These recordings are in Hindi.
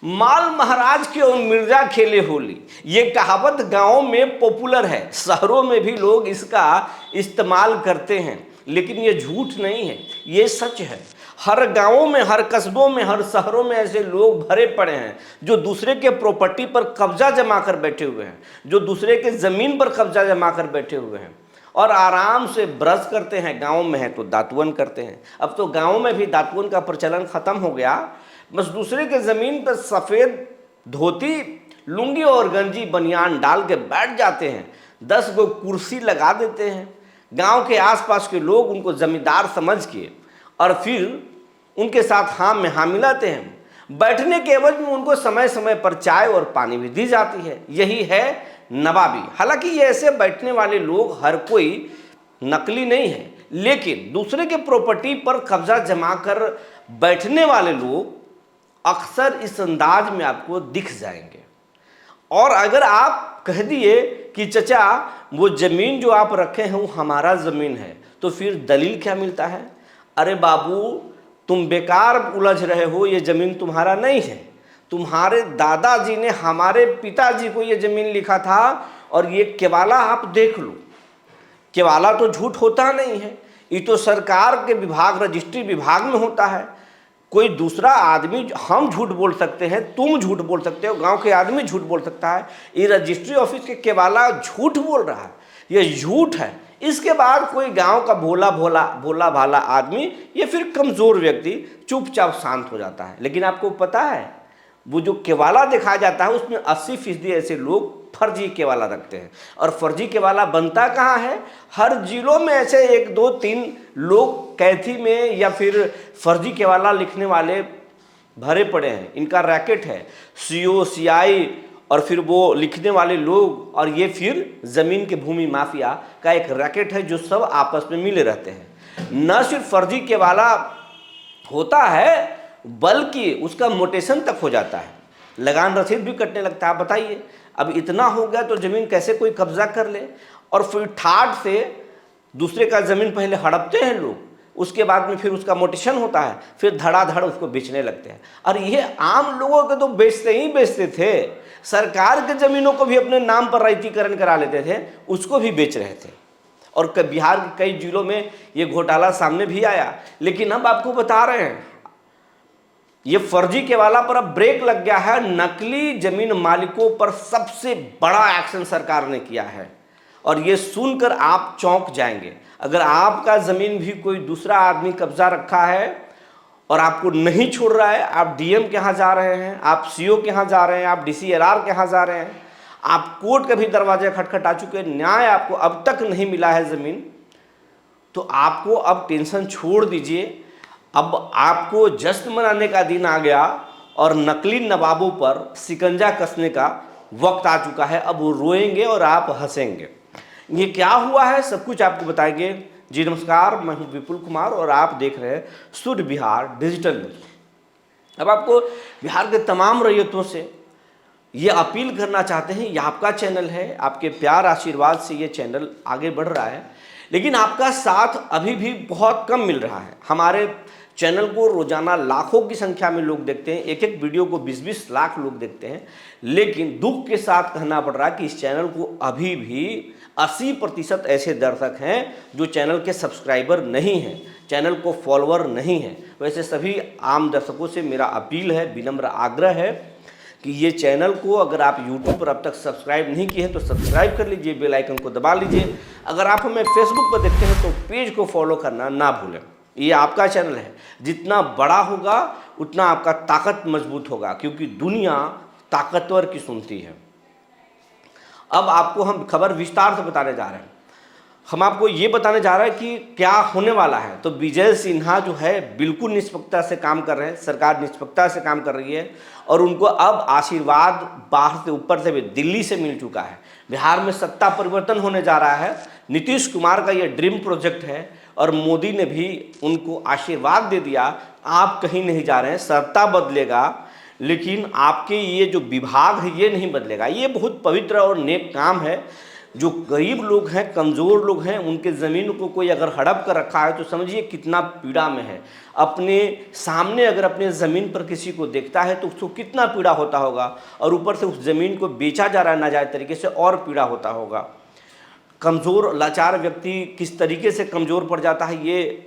माल महाराज के और मिर्जा खेले होली, ये कहावत गांवों में पॉपुलर है, शहरों में भी लोग इसका इस्तेमाल करते हैं, लेकिन ये झूठ नहीं है, ये सच है। हर गांवों में, हर कस्बों में, हर शहरों में ऐसे लोग भरे पड़े हैं जो दूसरे के प्रॉपर्टी पर कब्जा जमा कर बैठे हुए हैं, जो दूसरे के ज़मीन पर कब्जा जमा कर बैठे हुए हैं और आराम से ब्रश करते हैं। गाँव में है तो दातुन करते हैं। अब तो गाँव में भी दातुन का प्रचलन ख़त्म हो गया, बस दूसरे के ज़मीन पर सफ़ेद धोती, लुंगी और गंजी बनियान डाल के बैठ जाते हैं। 10 गो कुर्सी लगा देते हैं। गांव के आसपास के लोग उनको ज़मींदार समझ के और फिर उनके साथ हाथ में हाथ मिलाते हैं। बैठने के एवज में उनको समय समय पर चाय और पानी भी दी जाती है। यही है नवाबी। हालांकि ये ऐसे बैठने वाले लोग हर कोई नकली नहीं है, लेकिन दूसरे के प्रॉपर्टी पर कब्जा जमा कर बैठने वाले लोग अक्सर इस अंदाज में आपको दिख जाएंगे। और अगर आप कह दिए कि चचा वो ज़मीन जो आप रखे हैं वो हमारा ज़मीन है, तो फिर दलील क्या मिलता है? अरे बाबू, तुम बेकार उलझ रहे हो, ये ज़मीन तुम्हारा नहीं है। तुम्हारे दादाजी ने हमारे पिताजी को ये ज़मीन लिखा था और ये केवाला आप देख लो। केवाला तो झूठ होता नहीं है, ये तो सरकार के विभाग, रजिस्ट्री विभाग में होता है। कोई दूसरा आदमी, हम झूठ बोल सकते हैं, तुम झूठ बोल सकते हो, गांव के आदमी झूठ बोल सकता है, ये रजिस्ट्री ऑफिस के केवाला झूठ बोल रहा है, ये झूठ है। इसके बाद कोई गांव का भोला भाला आदमी या फिर कमज़ोर व्यक्ति चुपचाप शांत हो जाता है। लेकिन आपको पता है, वो जो केवाला दिखाया जाता है उसमें 80% ऐसे लोग फर्जी केवाला रखते हैं। और फर्जी केवाला बनता कहाँ है? हर जिलों में ऐसे 1 2 3 लोग कैथी में या फिर फर्जी केवाला लिखने वाले भरे पड़े हैं। इनका रैकेट है, सीओ सीआई और फिर वो लिखने वाले लोग, और ये फिर ज़मीन के भूमि माफिया का एक रैकेट है जो सब आपस में मिले रहते हैं। न सिर्फ फर्जी केवाला होता है बल्कि उसका मोटेशन तक हो जाता है, लगान रसीद भी कटने लगता है। बताइए, अब इतना हो गया तो ज़मीन कैसे कोई कब्जा कर ले? और फिर ठाट से दूसरे का ज़मीन पहले हड़पते हैं लोग, उसके बाद में फिर उसका मोटेशन होता है, फिर धड़ाधड़ उसको बेचने लगते हैं। और ये आम लोगों के तो बेचते ही बेचते थे, सरकार के ज़मीनों को भी अपने नाम पर रैयतीकरण करा लेते थे, उसको भी बेच रहे थे। और बिहार के कई जिलों में ये घोटाला सामने भी आया। लेकिन अब आपको बता रहे हैं, ये फर्जी केवाला पर अब ब्रेक लग गया है। नकली जमीन मालिकों पर सबसे बड़ा एक्शन सरकार ने किया है और ये सुनकर आप चौंक जाएंगे। अगर आपका ज़मीन भी कोई दूसरा आदमी कब्जा रखा है और आपको नहीं छोड़ रहा है, आप डीएम के यहाँ जा रहे हैं, आप सीओ के यहाँ जा रहे हैं, आप डीसीएलआर के यहाँ जा रहे हैं, आप कोर्ट के भी दरवाजे खटखटा चुके, न्याय आपको अब तक नहीं मिला है ज़मीन, तो आपको अब टेंशन छोड़ दीजिए। अब आपको जश्न मनाने का दिन आ गया और नकली नवाबों पर शिकंजा कसने का वक्त आ चुका है। अब वो रोएंगे और आप हंसेंगे। ये क्या हुआ है सब कुछ आपको बताएंगे। जी नमस्कार, मैं हूं विपुल कुमार और आप देख रहे हैं शुद्ध बिहार डिजिटल न्यूज़। अब आपको बिहार के तमाम रैयतों से ये अपील करना चाहते हैं, ये आपका चैनल है, आपके प्यार आशीर्वाद से ये चैनल आगे बढ़ रहा है, लेकिन आपका साथ अभी भी बहुत कम मिल रहा है। हमारे चैनल को रोजाना लाखों की संख्या में लोग देखते हैं, एक एक वीडियो को 20-20 लाख लोग देखते हैं, लेकिन दुख के साथ कहना पड़ रहा है कि इस चैनल को अभी भी 80% ऐसे दर्शक हैं जो चैनल के सब्सक्राइबर नहीं हैं, चैनल को फॉलोअर नहीं हैं। वैसे सभी आम दर्शकों से मेरा अपील है, विनम्र आग्रह है कि ये चैनल को अगर आप YouTube पर अब तक सब्सक्राइब नहीं किए हैं तो सब्सक्राइब कर लीजिए, बेल आइकन को दबा लीजिए। अगर आप हमें फेसबुक पर देखते हैं तो पेज को फॉलो करना ना भूलें। ये आपका चैनल है, जितना बड़ा होगा उतना आपका ताकत मजबूत होगा, क्योंकि दुनिया ताकतवर की सुनती है। अब आपको हम खबर विस्तार से बताने जा रहे हैं। हम आपको ये बताने जा रहे हैं कि क्या होने वाला है। तो विजय सिन्हा जो है बिल्कुल निष्पक्षता से काम कर रहे हैं, सरकार निष्पक्षता से काम कर रही है और उनको अब आशीर्वाद बाहर से, ऊपर से भी, दिल्ली से मिल चुका है। बिहार में सत्ता परिवर्तन होने जा रहा है। नीतीश कुमार का ये ड्रीम प्रोजेक्ट है और मोदी ने भी उनको आशीर्वाद दे दिया, आप कहीं नहीं जा रहे हैं, सत्ता बदलेगा लेकिन आपके ये जो विभाग है ये नहीं बदलेगा। ये बहुत पवित्र और नेक काम है जो गरीब लोग हैं, कमज़ोर लोग हैं, उनके ज़मीन को कोई अगर हड़प कर रखा है तो समझिए कितना पीड़ा में है। अपने सामने अगर अपने ज़मीन पर किसी को देखता है तो उसको कितना पीड़ा होता होगा, और ऊपर से उस ज़मीन को बेचा जा रहा है नाजायज़ तरीके से, और पीड़ा होता होगा। कमज़ोर लाचार व्यक्ति किस तरीके से कमज़ोर पड़ जाता है ये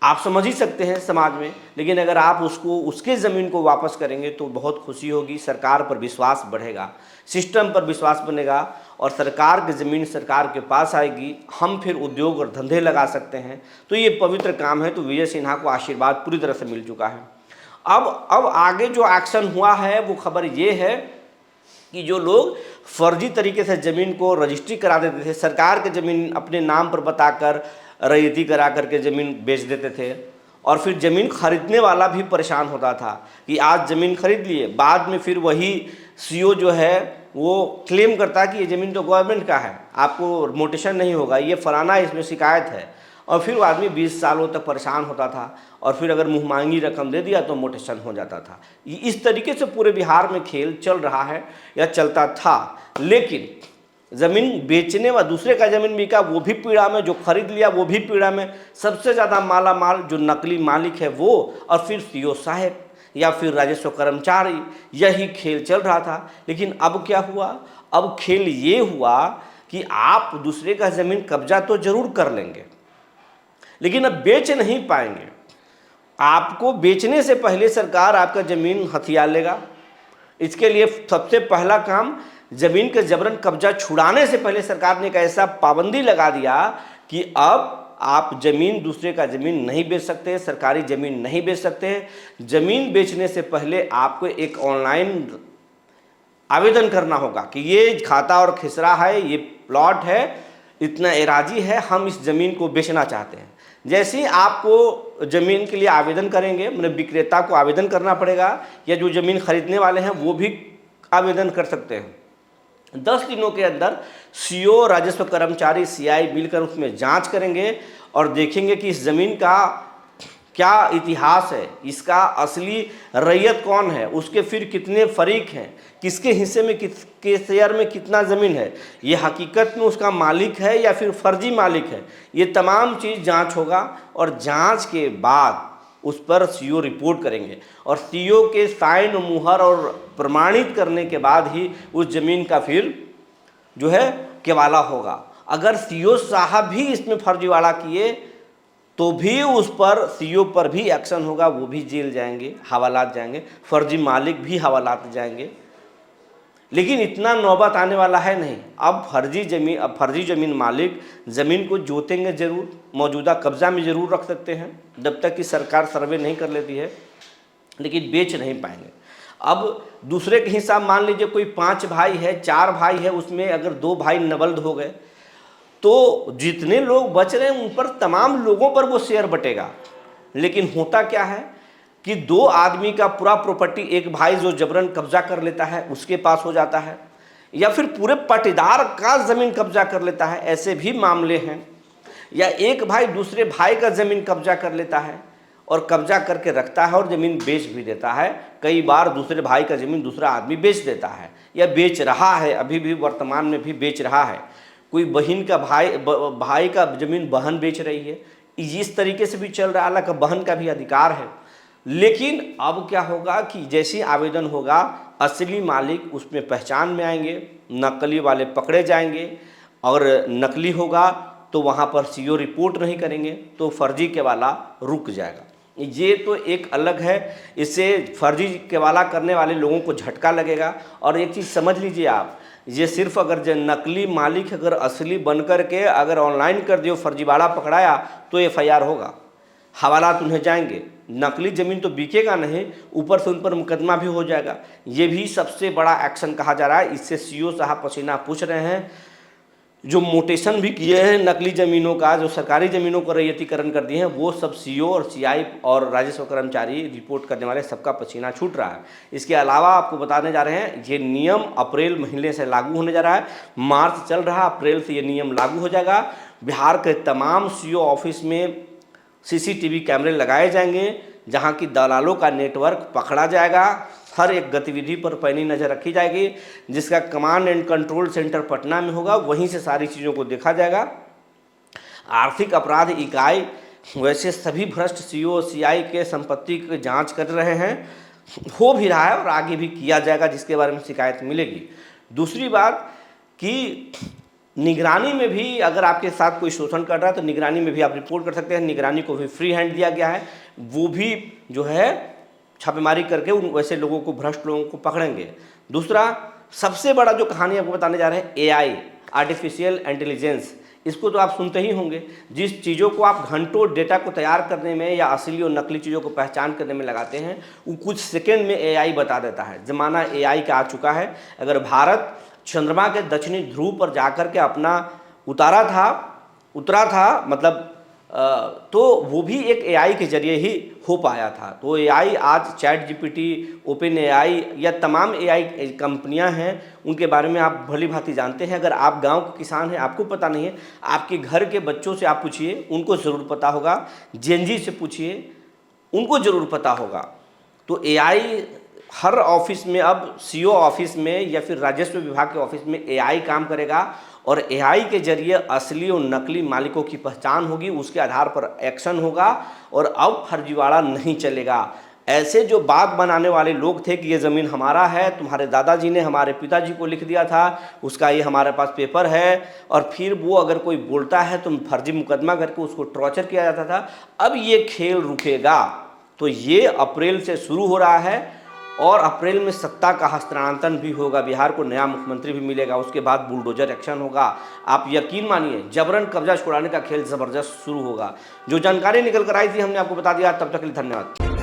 आप समझ ही सकते हैं समाज में। लेकिन अगर आप उसको उसके ज़मीन को वापस करेंगे तो बहुत खुशी होगी, सरकार पर विश्वास बढ़ेगा, सिस्टम पर विश्वास बनेगा, और सरकार की ज़मीन सरकार के पास आएगी, हम फिर उद्योग और धंधे लगा सकते हैं। तो ये पवित्र काम है। तो विजय सिन्हा को आशीर्वाद पूरी तरह से मिल चुका है। अब आगे जो एक्शन हुआ है वो खबर ये है कि जो लोग फर्जी तरीके से ज़मीन को रजिस्ट्री करा देते थे, सरकार की ज़मीन अपने नाम पर बताकर रैयती करा करके ज़मीन बेच देते थे, और फिर ज़मीन खरीदने वाला भी परेशान होता था कि आज ज़मीन खरीद लिए, बाद में फिर वही सीओ जो है वो क्लेम करता है कि ये ज़मीन तो गवर्नमेंट का है, आपको मोटेशन नहीं होगा, ये फलाना इसमें शिकायत है, और फिर वो आदमी 20 सालों तक परेशान होता था, और फिर अगर मुँह मांगी रकम दे दिया तो मोटेशन हो जाता था। इस तरीके से पूरे बिहार में खेल चल रहा है या चलता था। लेकिन ज़मीन बेचने व दूसरे का ज़मीन बिका वो भी पीड़ा में, जो खरीद लिया वो भी पीड़ा में, सबसे ज़्यादा माला माल जो नकली मालिक है वो, और फिर सीओ साहब या फिर राजस्व कर्मचारी, यही खेल चल रहा था। लेकिन अब क्या हुआ? अब खेल ये हुआ कि आप दूसरे का ज़मीन कब्जा तो ज़रूर कर लेंगे, लेकिन अब बेच नहीं पाएंगे। आपको बेचने से पहले सरकार आपका ज़मीन हथिया लेगा। इसके लिए सबसे पहला काम, ज़मीन के जबरन कब्जा छुड़ाने से पहले सरकार ने एक ऐसा पाबंदी लगा दिया कि अब आप ज़मीन दूसरे का ज़मीन नहीं बेच सकते, सरकारी ज़मीन नहीं बेच सकते। ज़मीन बेचने से पहले आपको एक ऑनलाइन आवेदन करना होगा कि ये खाता और खिसरा है, ये प्लॉट है, इतना एराजी है, हम इस ज़मीन को बेचना चाहते हैं। जैसे ही आपको ज़मीन के लिए आवेदन करेंगे, मतलब विक्रेता को आवेदन करना पड़ेगा, या जो ज़मीन खरीदने वाले हैं वो भी आवेदन कर सकते हैं। 10 दिनों के अंदर सीओ, राजस्व कर्मचारी, सीआई मिलकर उसमें जांच करेंगे और देखेंगे कि इस ज़मीन का क्या इतिहास है, इसका असली रैयत कौन है, उसके फिर कितने फरीक हैं, किसके हिस्से में किसके शेयर में कितना ज़मीन है, ये हकीकत में उसका मालिक है या फिर फर्जी मालिक है। ये तमाम चीज़ जांच होगा, और जांच के बाद उस पर सीओ रिपोर्ट करेंगे, और सीओ के साइन, मुहर और प्रमाणित करने के बाद ही उस ज़मीन का फिर जो है केवाला होगा। अगर सीओ साहब भी इसमें फर्जीवाड़ा किए तो भी उस पर, सीओ पर भी एक्शन होगा, वो भी जेल जाएंगे, हवालात जाएंगे, फर्जी मालिक भी हवालात जाएंगे। लेकिन इतना नौबत आने वाला है नहीं। अब फर्जी ज़मीन मालिक ज़मीन को जोतेंगे ज़रूर, मौजूदा कब्जा में ज़रूर रख सकते हैं जब तक कि सरकार सर्वे नहीं कर लेती है, लेकिन बेच नहीं पाएंगे। अब दूसरे के हिसाब, मान लीजिए कोई 5 भाई है, 4 भाई है, उसमें अगर 2 भाई नवल्द हो गए तो जितने लोग बच रहे हैं उन पर, तमाम लोगों पर वो शेयर बटेगा। लेकिन होता क्या है कि 2 आदमी का पूरा प्रॉपर्टी एक भाई जो जबरन कब्जा कर लेता है उसके पास हो जाता है, या फिर पूरे पट्टेदार का ज़मीन कब्जा कर लेता है, ऐसे भी मामले हैं। या एक भाई दूसरे भाई का ज़मीन कब्जा कर लेता है और कब्जा करके रखता है और ज़मीन बेच भी देता है। कई बार दूसरे भाई का ज़मीन दूसरा आदमी बेच देता है या बेच रहा है, अभी भी वर्तमान में भी बेच रहा है। कोई बहन का भाई का ज़मीन बहन बेच रही है, इस तरीके से भी चल रहा है। हालांकि बहन का भी अधिकार है, लेकिन अब क्या होगा कि जैसे आवेदन होगा, असली मालिक उसमें पहचान में आएंगे, नकली वाले पकड़े जाएंगे, और नकली होगा तो वहाँ पर सीओ रिपोर्ट नहीं करेंगे तो फर्जी केवाला रुक जाएगा। ये तो एक अलग है, इससे फर्जी केवाला करने वाले लोगों को झटका लगेगा। और एक चीज़ समझ लीजिए आप, ये सिर्फ अगर जो नकली मालिक अगर असली बनकर के अगर ऑनलाइन कर दियो, फर्जीवाड़ा पकड़ाया तो एफआईआर होगा, हवालात उन्हें जाएंगे, नकली ज़मीन तो बिकेगा नहीं, ऊपर से उन पर मुकदमा भी हो जाएगा। ये भी सबसे बड़ा एक्शन कहा जा रहा है। इससे सीओ साहब पसीना पूछ रहे हैं। जो मोटेशन भी किए हैं नकली ज़मीनों का, जो सरकारी ज़मीनों को रैयतीकरण कर दिए हैं, वो सब सीओ और सीआई और राजस्व कर्मचारी रिपोर्ट करने वाले सबका पसीना छूट रहा है। इसके अलावा आपको बताने जा रहे हैं, ये नियम अप्रैल महीने से लागू होने जा रहा है। मार्च चल रहा है, अप्रैल से ये नियम लागू हो जाएगा। बिहार के तमाम सीओ ऑफिस में सीसीटीवी कैमरे लगाए जाएंगे, जहाँ की दलालों का नेटवर्क पकड़ा जाएगा हर एक गतिविधि पर पैनी नज़र रखी जाएगी, जिसका command and control centre Patna में होगा, वहीं से सारी चीज़ों को देखा जाएगा। आर्थिक अपराध इकाई वैसे सभी भ्रष्ट सीओ सीआई के संपत्ति की जांच कर रहे हैं, हो भी रहा है और आगे भी किया जाएगा जिसके बारे में शिकायत मिलेगी। दूसरी बात कि निगरानी में भी अगर आपके साथ कोई शोषण कर रहा है तो निगरानी में भी आप रिपोर्ट कर सकते हैं। निगरानी को भी फ्री हैंड दिया गया है, वो भी जो है छापेमारी करके उन वैसे लोगों को, भ्रष्ट लोगों को पकड़ेंगे। दूसरा सबसे बड़ा जो कहानी आपको बताने जा रहे हैं, एआई, आर्टिफिशियल इंटेलिजेंस, इसको तो आप सुनते ही होंगे। जिस चीज़ों को आप घंटों डेटा को तैयार करने में या असली और नकली चीज़ों को पहचान करने में लगाते हैं, वो कुछ सेकंड में एआई बता देता है। ज़माना एआई का आ चुका है। अगर भारत चंद्रमा के दक्षिणी ध्रुव पर जाकर के अपना उतरा था मतलब तो वो भी एक एआई के जरिए ही हो पाया था। तो एआई आज चैट जीपीटी, ओपन एआई या तमाम एआई कंपनियां हैं, उनके बारे में आप भली भांति जानते हैं। अगर आप गांव के किसान हैं, आपको पता नहीं है, आपके घर के बच्चों से आप पूछिए, उनको ज़रूर पता होगा। जेनजी से पूछिए, उनको ज़रूर पता होगा। तो एआई हर ऑफिस में, अब सीओ ऑफिस में या फिर राजस्व विभाग के ऑफिस में एआई काम करेगा और एआई के जरिए असली और नकली मालिकों की पहचान होगी, उसके आधार पर एक्शन होगा और अब फर्जीवाड़ा नहीं चलेगा। ऐसे जो बात बनाने वाले लोग थे कि ये ज़मीन हमारा है, तुम्हारे दादाजी ने हमारे पिताजी को लिख दिया था, उसका ये हमारे पास पेपर है, और फिर वो अगर कोई बोलता है तो फर्जी मुकदमा करके उसको टॉर्चर किया जाता था। अब ये खेल रुकेगा। तो ये अप्रैल से शुरू हो रहा है और अप्रैल में सत्ता का हस्तांतरण भी होगा, बिहार को नया मुख्यमंत्री भी मिलेगा, उसके बाद बुलडोजर एक्शन होगा। आप यकीन मानिए, जबरन कब्जा छुड़ाने का खेल ज़बरदस्त शुरू होगा। जो जानकारी निकल कर आई थी हमने आपको बता दिया। तब तक के लिए धन्यवाद।